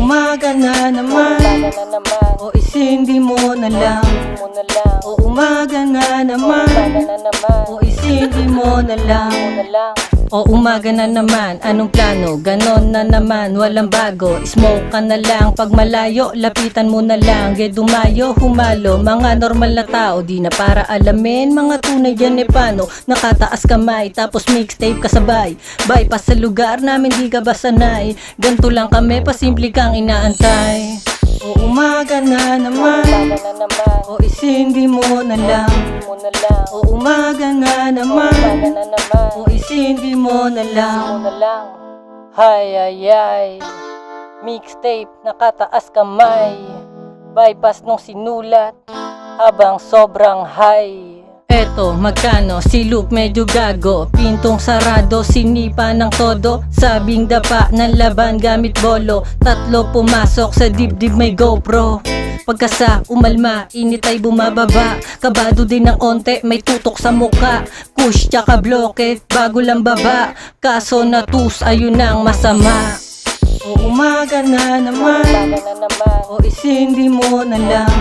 umaga na naman, o isindi mo na lang. O umaga na naman, o isindi mo na lang. O umaga na naman, anong plano? Ganon na naman, walang bago. Smoke ka na lang, pag malayo, lapitan mo na lang. Ge dumayo, humalo, mga normal na tao. Di na para alamin, mga tunay yan paano. Nakataas kamay, tapos mixtape kasabay. Bypass sa lugar namin, di ka ba sanay? Ganto lang kami, pasimple kang inaantay. O umaga na naman, o isindi mo na lang. O umaga na naman, o isindi mo na lang. Hay ay ay, mixtape nakataas kamay. Bypass nung sinulat habang sobrang high. Eto, magkano? Si Luke medyo gago. Pintong sarado, sinipa ng todo. Sabing dapa ng laban gamit bolo. Tatlo pumasok sa dibdib may GoPro. Pagkasa umalma, init ay bumababa. Kabado din ng onte, may tutok sa muka. Kush tsaka bloke, bago lang baba. Kaso natus, ayun ang masama. O umaga na naman, o isindi mo na lang.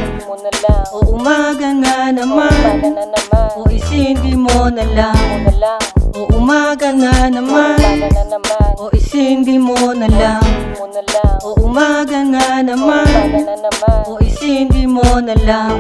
O umaga na naman, o isindi mo na lang. O umaga na naman, o isindi mo na lang. O umaga na naman, o isindi mo na lang.